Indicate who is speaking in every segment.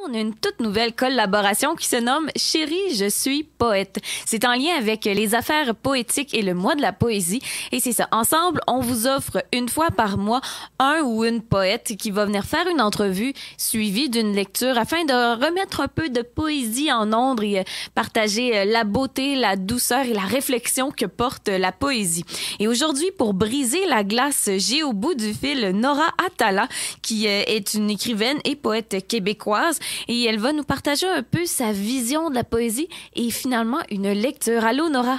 Speaker 1: on a une toute nouvelle collaboration qui se nomme Chérie, je suis poète. C'est en lien avec les affaires poétiques et le mois de la poésie. Et c'est ça. Ensemble, on vous offre une fois par mois un ou une poète qui va venir faire une entrevue suivie d'une lecture afin de remettre un peu de poésie en ondes et partager la beauté, la douceur et la réflexion que porte la poésie. Et aujourd'hui, pour briser la glace, j'ai au bout du fil Nora Atala, qui est une écrivaine et poète québécoise, et elle va nous partager un peu sa vision de la poésie et finalement une lecture. Allô, Nora?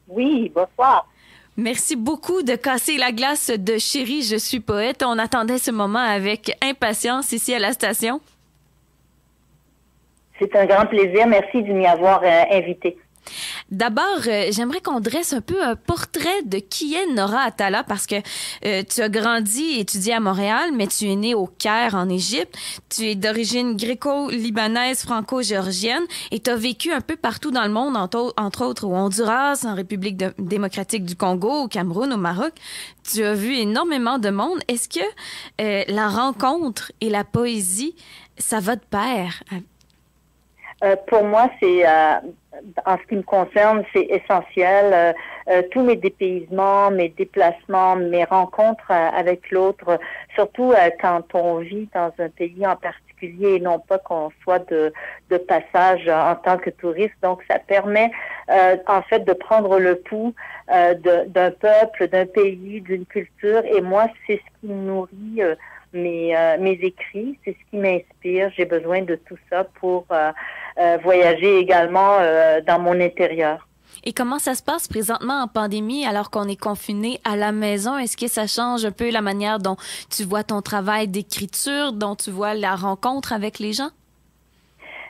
Speaker 2: Oui, bonsoir.
Speaker 1: Merci beaucoup de casser la glace de Chérie, je suis poète. On attendait ce moment avec impatience ici à la station.
Speaker 2: C'est un grand plaisir. Merci de m'y avoir invité.
Speaker 1: D'abord, j'aimerais qu'on dresse un peu un portrait de qui est Nora Atala parce que tu as grandi et étudié à Montréal, mais tu es née au Caire, en Égypte. Tu es d'origine gréco-libanaise, franco-géorgienne et tu as vécu un peu partout dans le monde, entre autres au Honduras, en République démocratique du Congo, au Cameroun, au Maroc. Tu as vu énormément de monde. Est-ce que la rencontre et la poésie, ça va de pair?
Speaker 2: Pour moi, c'est en ce qui me concerne, c'est essentiel. Tous mes dépaysements, mes déplacements, mes rencontres avec l'autre, surtout quand on vit dans un pays en particulier et non pas qu'on soit de passage en tant que touriste. Donc, ça permet en fait de prendre le pouls d'un peuple, d'un pays, d'une culture. Et moi, c'est ce qui nourrit mes écrits, c'est ce qui m'inspire. J'ai besoin de tout ça pour voyager également dans mon intérieur.
Speaker 1: Et comment ça se passe présentement en pandémie alors qu'on est confiné à la maison? Est-ce que ça change un peu la manière dont tu vois ton travail d'écriture, dont tu vois la rencontre avec les gens?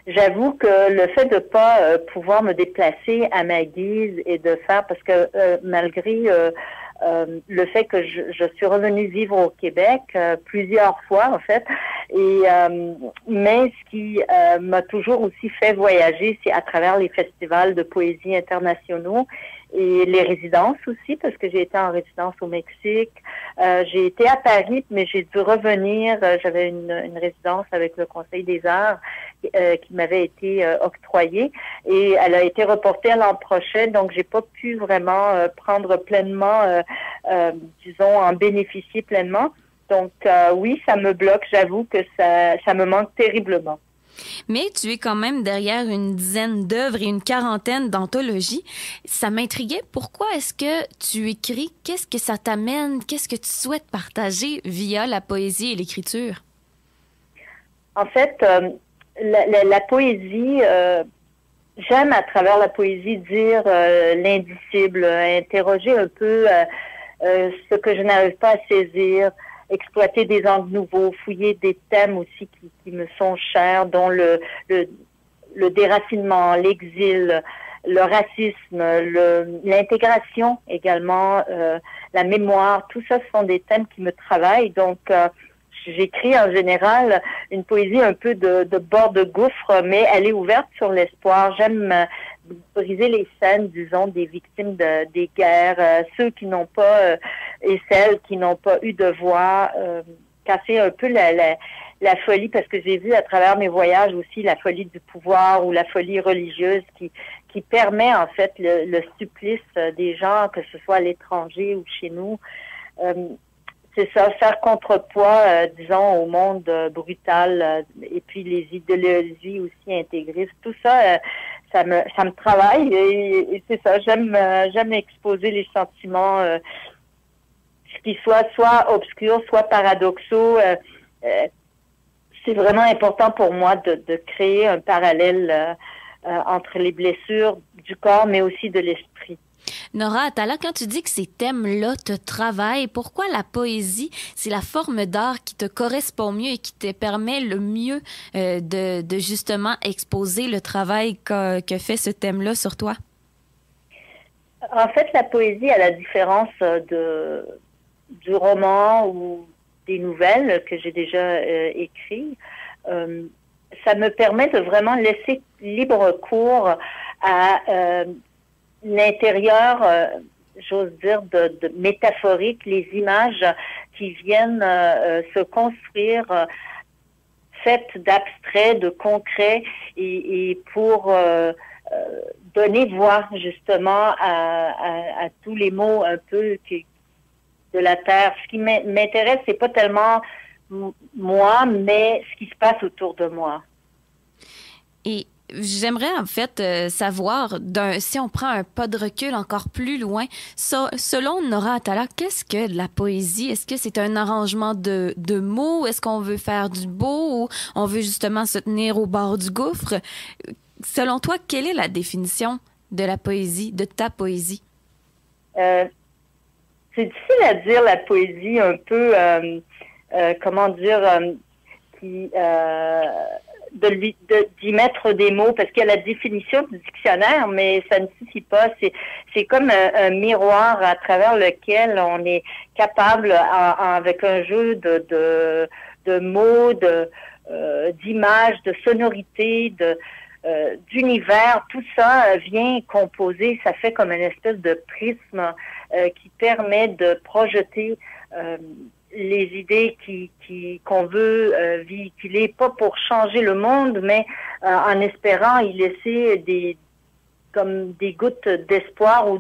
Speaker 2: J'avoue que le fait de pas pouvoir me déplacer à ma guise et de faire, parce que malgré le fait que je suis revenue vivre au Québec plusieurs fois en fait, et mais ce qui m'a toujours aussi fait voyager, c'est à travers les festivals de poésie internationaux et les résidences aussi, parce que j'ai été en résidence au Mexique. J'ai été à Paris, mais j'ai dû revenir. J'avais une résidence avec le Conseil des arts qui m'avait été octroyée et elle a été reportée à l'an prochain, donc j'ai pas pu vraiment prendre pleinement, disons, en bénéficier pleinement. Donc oui, ça me bloque. J'avoue que ça me manque terriblement.
Speaker 1: Mais tu es quand même derrière une dizaine d'œuvres et une quarantaine d'anthologies. Ça m'intriguait. Pourquoi est-ce que tu écris? Qu'est-ce que ça t'amène? Qu'est-ce que tu souhaites partager via la poésie et l'écriture?
Speaker 2: En fait, la poésie, j'aime à travers la poésie dire l'indicible, interroger un peu ce que je n'arrive pas à saisir, exploiter des angles nouveaux, fouiller des thèmes aussi qui me sont chers, dont le déracinement, l'exil, le racisme, l'intégration également, la mémoire, tout ça, ce sont des thèmes qui me travaillent. Donc, j'écris en général une poésie un peu de bord de gouffre, mais elle est ouverte sur l'espoir. J'aime briser les scènes, disons, des victimes des guerres, ceux qui n'ont pas et celles qui n'ont pas eu de voix, casser un peu la folie, parce que j'ai vu à travers mes voyages aussi la folie du pouvoir ou la folie religieuse qui permet en fait le supplice des gens, que ce soit à l'étranger ou chez nous. C'est ça, faire contrepoids, disons, au monde brutal et puis les idéologies aussi intégristes. Tout ça, ça me travaille et c'est ça. J'aime exposer les sentiments, qui soit obscurs, soit paradoxaux. C'est vraiment important pour moi de créer un parallèle entre les blessures du corps, mais aussi de l'esprit.
Speaker 1: Nora Atala, quand tu dis que ces thèmes-là te travaillent, pourquoi la poésie, c'est la forme d'art qui te correspond mieux et qui te permet le mieux de justement exposer le travail que fait ce thème-là sur toi?
Speaker 2: En fait, la poésie, à la différence du roman ou des nouvelles que j'ai déjà écrites, ça me permet de vraiment laisser libre cours à l'intérieur, j'ose dire, de métaphorique, les images qui viennent se construire faite d'abstrait, de concret, et pour donner voix justement à tous les mots un peu de la Terre. Ce qui m'intéresse, c'est pas tellement moi, mais ce qui se passe autour de moi.
Speaker 1: Et j'aimerais en fait savoir, si on prend un pas de recul encore plus loin, selon Nora Atala, qu'est-ce que de la poésie? Est-ce que c'est un arrangement de mots? Est-ce qu'on veut faire du beau ou on veut justement se tenir au bord du gouffre? Selon toi, quelle est la définition de la poésie, de ta poésie? C'est
Speaker 2: difficile à dire, la poésie, un peu, comment dire, d'y mettre des mots, parce qu'il y a la définition du dictionnaire, mais ça ne suffit pas. C'est comme un miroir à travers lequel on est capable, avec un jeu de mots, d'images, de sonorités, d'univers, tout ça vient composer, ça fait comme une espèce de prisme qui permet de projeter les idées qu'on veut véhiculer, pas pour changer le monde, mais en espérant y laisser comme des gouttes d'espoir ou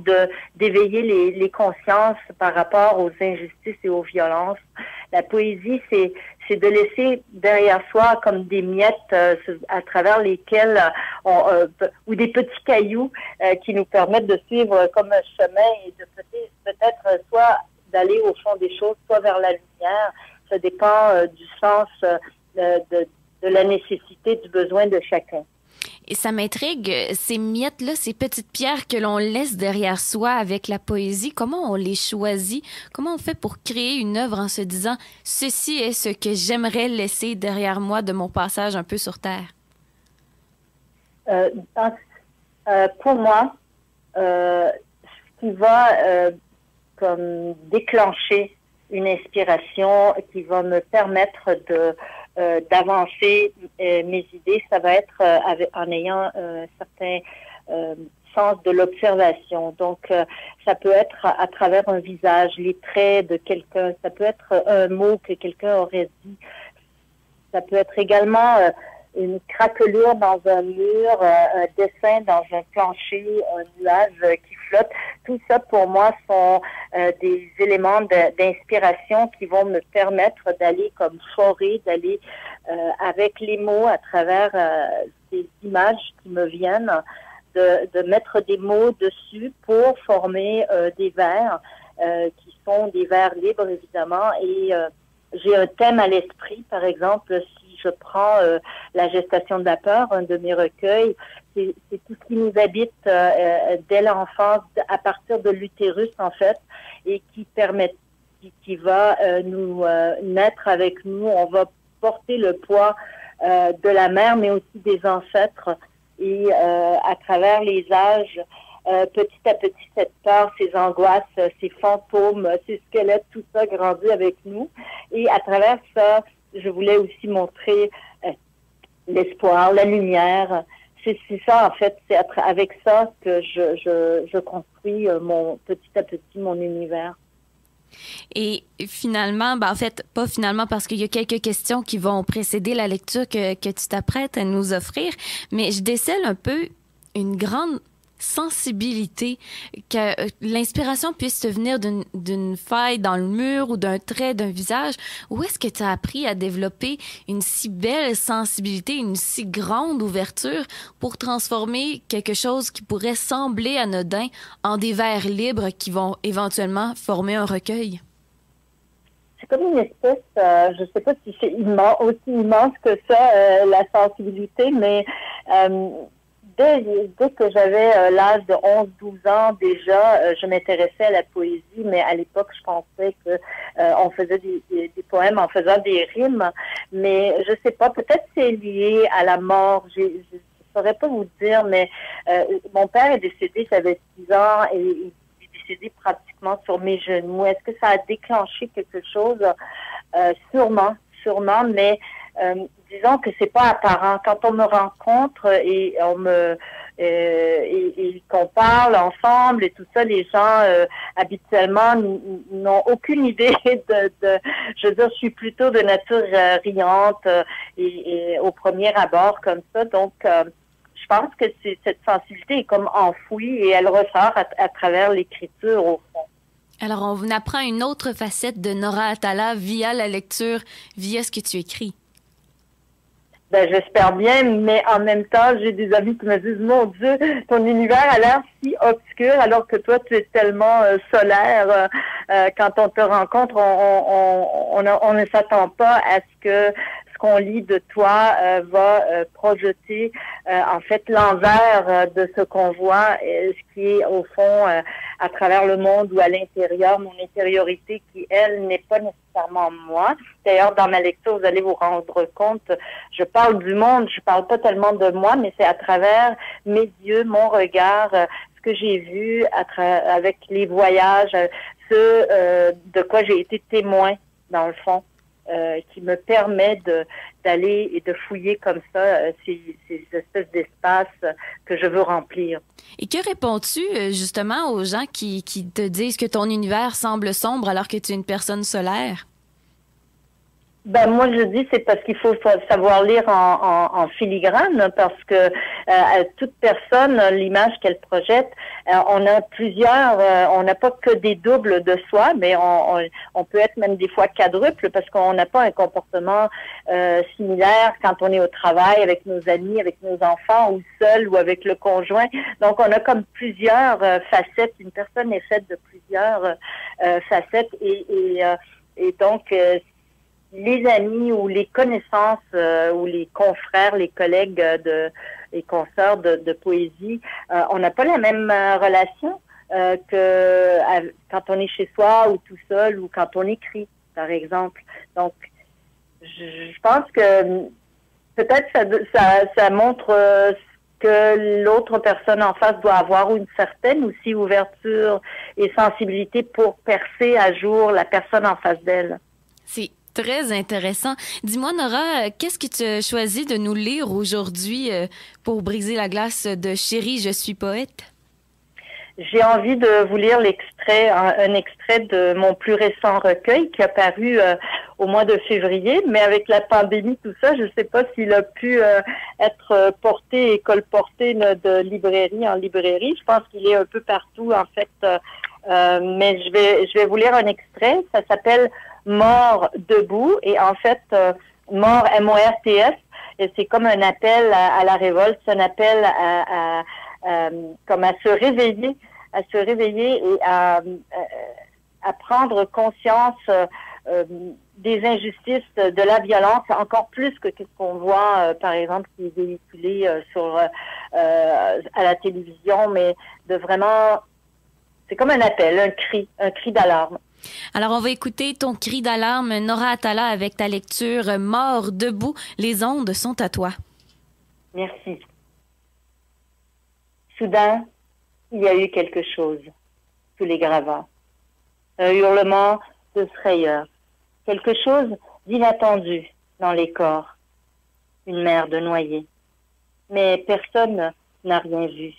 Speaker 2: d'éveiller les consciences par rapport aux injustices et aux violences. La poésie, c'est de laisser derrière soi comme des miettes à travers lesquelles ou des petits cailloux qui nous permettent de suivre comme un chemin et de peut-être soit d'aller au fond des choses, soit vers la lumière. Ça dépend du sens de la nécessité, du besoin de chacun.
Speaker 1: Et ça m'intrigue, ces miettes-là, ces petites pierres que l'on laisse derrière soi avec la poésie, comment on les choisit? Comment on fait pour créer une œuvre en se disant « Ceci est ce que j'aimerais laisser derrière moi de mon passage un peu sur Terre » ?
Speaker 2: Pour moi, ce qui va comme déclencher une inspiration qui va me permettre d'avancer mes idées, ça va être en ayant un certain sens de l'observation. Donc, ça peut être à travers un visage, les traits de quelqu'un, ça peut être un mot que quelqu'un aurait dit, ça peut être également une craquelure dans un mur, un dessin dans un plancher, un nuage qui flotte. Tout ça, pour moi, sont des éléments d'inspiration qui vont me permettre d'aller comme forer, d'aller avec les mots à travers ces images qui me viennent, de mettre des mots dessus pour former des vers qui sont des vers libres, évidemment. Et j'ai un thème à l'esprit, par exemple, si je prends La gestation de la peur, un de mes recueils, c'est tout ce qui nous habite dès l'enfance, à partir de l'utérus, en fait, et qui va nous naître avec nous. On va porter le poids de la mère, mais aussi des ancêtres. Et à travers les âges, petit à petit, cette peur, ces angoisses, ces fantômes, ces squelettes, tout ça grandit avec nous. Et à travers ça, je voulais aussi montrer l'espoir, la lumière. C'est ça, en fait, c'est avec ça que je construis petit à petit mon univers.
Speaker 1: Et finalement, en fait, pas finalement, parce qu'il y a quelques questions qui vont précéder la lecture que tu t'apprêtes à nous offrir, mais je décèle un peu une grande sensibilité, que l'inspiration puisse te venir d'une faille dans le mur ou d'un trait d'un visage. Où est-ce que tu as appris à développer une si belle sensibilité, une si grande ouverture pour transformer quelque chose qui pourrait sembler anodin en des vers libres qui vont éventuellement former un recueil?
Speaker 2: C'est comme une espèce, je ne sais pas si c'est aussi immense que ça, la sensibilité, mais dès que j'avais l'âge de 11-12 ans, déjà, je m'intéressais à la poésie, mais à l'époque, je pensais que on faisait des poèmes en faisant des rimes, mais je sais pas, peut-être c'est lié à la mort, je saurais pas vous dire, mais mon père est décédé, j'avais 6 ans, et il est décédé pratiquement sur mes genoux. Est-ce que ça a déclenché quelque chose? Sûrement, mais disons que c'est pas apparent. Quand on me rencontre et on me et qu'on parle ensemble et tout ça, les gens habituellement n'ont aucune idée je veux dire, je suis plutôt de nature riante et au premier abord comme ça, donc je pense que cette sensibilité est comme enfouie et elle ressort à travers l'écriture au fond.
Speaker 1: Alors, on apprend une autre facette de Nora Atala via la lecture, via ce que tu écris.
Speaker 2: Ben, j'espère bien, mais en même temps, j'ai des amis qui me disent, mon Dieu, ton univers a l'air si obscur, alors que toi, tu es tellement solaire. Quand on te rencontre, on ne s'attend pas à ce qu'on lit de toi va projeter en fait l'envers de ce qu'on voit, ce qui est au fond à travers le monde ou à l'intérieur, mon intériorité qui, elle, n'est pas nécessairement moi. D'ailleurs, dans ma lecture, vous allez vous rendre compte, je parle du monde, je parle pas tellement de moi, mais c'est à travers mes yeux, mon regard, ce que j'ai vu avec les voyages, de quoi j'ai été témoin, dans le fond. Qui me permet d'aller et de fouiller comme ça ces espèces d'espaces que je veux remplir.
Speaker 1: Et que réponds-tu justement aux gens qui te disent que ton univers semble sombre alors que tu es une personne solaire?
Speaker 2: Ben moi je dis c'est parce qu'il faut savoir lire en filigrane parce que toute personne l'image qu'elle projette on a plusieurs on n'a pas que des doubles de soi mais on peut être même des fois quadruple parce qu'on n'a pas un comportement similaire quand on est au travail avec nos amis, avec nos enfants ou seul ou avec le conjoint. Donc on a comme plusieurs facettes. Une personne est faite de plusieurs facettes et donc les amis ou les connaissances ou les confrères, les collègues les consoeurs de poésie, on n'a pas la même relation que quand on est chez soi ou tout seul ou quand on écrit, par exemple. Donc, je pense que peut-être ça montre que l'autre personne en face doit avoir une certaine aussi ouverture et sensibilité pour percer à jour la personne en face d'elle.
Speaker 1: C'est très intéressant. Dis-moi, Nora, qu'est-ce que tu as choisi de nous lire aujourd'hui pour briser la glace de Chérie, je suis poète?
Speaker 2: J'ai envie de vous lire un extrait de mon plus récent recueil qui a paru au mois de février, mais avec la pandémie, tout ça, je ne sais pas s'il a pu être porté et colporté de librairie en librairie. Je pense qu'il est un peu partout, en fait. Mais je vais vous lire un extrait. Ça s'appelle Mort debout et en fait mort MORTS et c'est comme un appel à la révolte, c'est un appel comme à se réveiller et à prendre conscience des injustices, de la violence, encore plus que ce qu'on voit par exemple qui est véhiculé à la télévision, mais de vraiment c'est comme un appel, un cri d'alarme.
Speaker 1: Alors, on va écouter ton cri d'alarme, Nora Atala, avec ta lecture Mort debout. Les ondes sont à toi.
Speaker 2: Merci. Soudain, il y a eu quelque chose sous les gravats. Un hurlement de frayeur. Quelque chose d'inattendu dans les corps. Une mer de noyés. Mais personne n'a rien vu.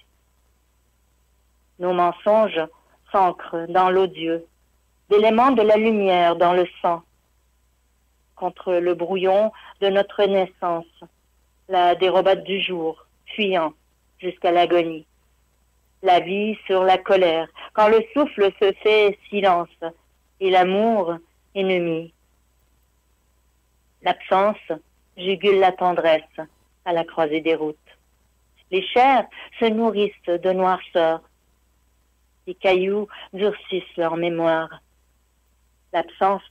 Speaker 2: Nos mensonges s'ancrent dans l'odieux. D'éléments de la lumière dans le sang, contre le brouillon de notre naissance, la dérobade du jour, fuyant jusqu'à l'agonie. La vie sur la colère, quand le souffle se fait silence, et l'amour ennemi. L'absence jugule la tendresse à la croisée des routes. Les chairs se nourrissent de noirceur. Les cailloux durcissent leur mémoire. L'absence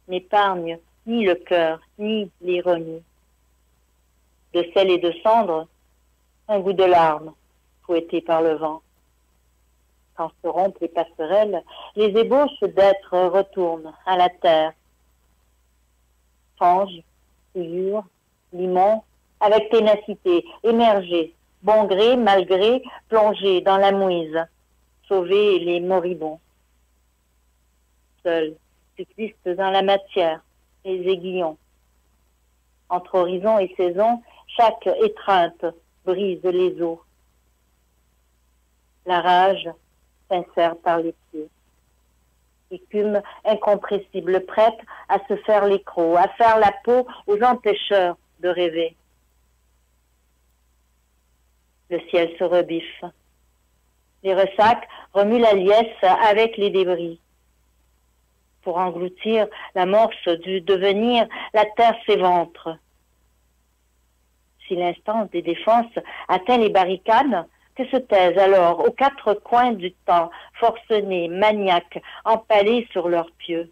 Speaker 2: n'épargne ni le cœur, ni l'ironie. De sel et de cendre, un goût de larmes, fouetté par le vent. Quand se rompent les passerelles, les ébauches d'êtres retournent à la terre. Fange, souillure, limon, avec ténacité, émerger, bon gré, mal gré, plonger dans la mouise, sauver les moribonds. Seuls, cyclistes dans la matière, les aiguillons. Entre horizon et saison, chaque étreinte brise les eaux. La rage s'insère par les pieds. Écume incompressible, prête à se faire les crocs, à faire la peau aux empêcheurs de rêver. Le ciel se rebiffe. Les ressacs remuent la liesse avec les débris. Pour engloutir l'amorce du devenir, la terre s'éventre. Si l'instance des défenses atteint les barricades, que se taisent alors aux quatre coins du temps, forcenés, maniaques, empalés sur leurs pieux.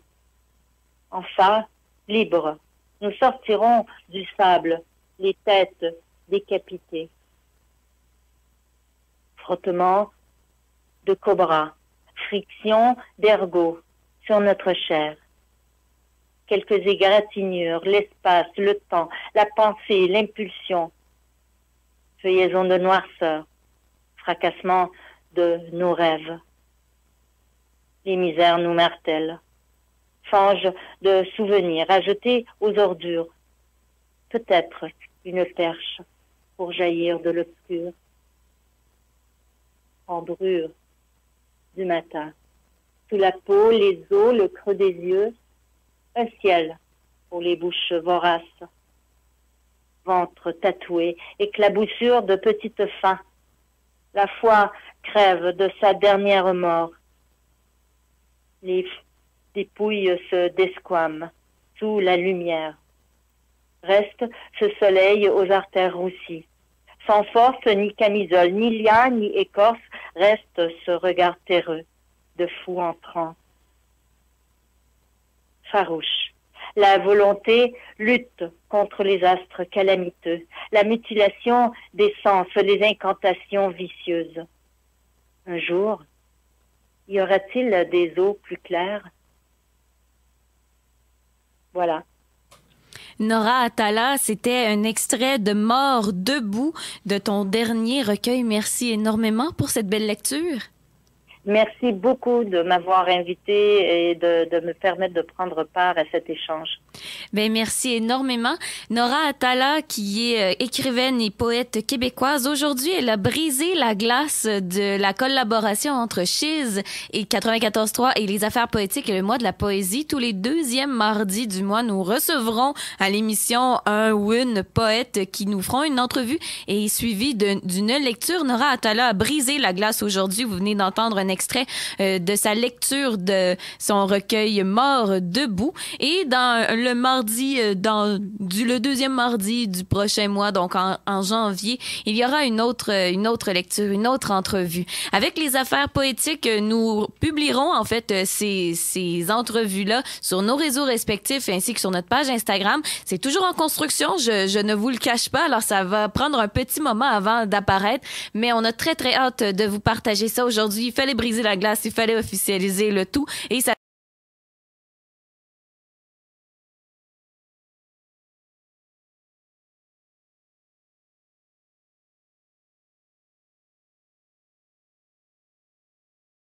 Speaker 2: Enfin, libres, nous sortirons du sable, les têtes décapitées. Frottement de cobras, friction d'ergots sur notre chair. Quelques égratignures, l'espace, le temps, la pensée, l'impulsion. Feuillaison de noirceur, fracassement de nos rêves. Les misères nous martèlent. Fange de souvenirs à jeter aux ordures. Peut-être une perche pour jaillir de l'obscur. Embrure du matin. Sous la peau, les os, le creux des yeux, un ciel pour les bouches voraces. Ventre tatoué, éclaboussure de petites fins. La foi crève de sa dernière mort. Les dépouilles se desquament sous la lumière. Reste ce soleil aux artères roussies. Sans force, ni camisole, ni lien, ni écorce, reste ce regard terreux de fou en transe. Farouche. La volonté lutte contre les astres calamiteux, la mutilation des sens, les incantations vicieuses. Un jour, y aura-t-il des eaux plus claires? Voilà.
Speaker 1: Nora Atala, c'était un extrait de Mort debout de ton dernier recueil. Merci énormément pour cette belle lecture.
Speaker 2: Merci beaucoup de m'avoir invité et de me permettre de prendre part à cet échange.
Speaker 1: Ben merci énormément. Nora Atala, qui est écrivaine et poète québécoise, aujourd'hui, elle a brisé la glace de la collaboration entre Chiz et 94.3 et les affaires poétiques et le mois de la poésie. Tous les deuxièmes mardis du mois, nous recevrons à l'émission un ou une poète qui nous feront une entrevue et suivi d'une lecture. Nora Atala a brisé la glace aujourd'hui. Vous venez d'entendre un extrait de sa lecture de son recueil Mort debout. Et dans le deuxième mardi du prochain mois, donc en janvier, il y aura une autre lecture, une autre entrevue. Avec les affaires poétiques, nous publierons en fait ces entrevues-là sur nos réseaux respectifs ainsi que sur notre page Instagram. C'est toujours en construction, je ne vous le cache pas, alors ça va prendre un petit moment avant d'apparaître, mais on a très très hâte de vous partager ça aujourd'hui. Il fallait briser la glace, il fallait officialiser le tout et ça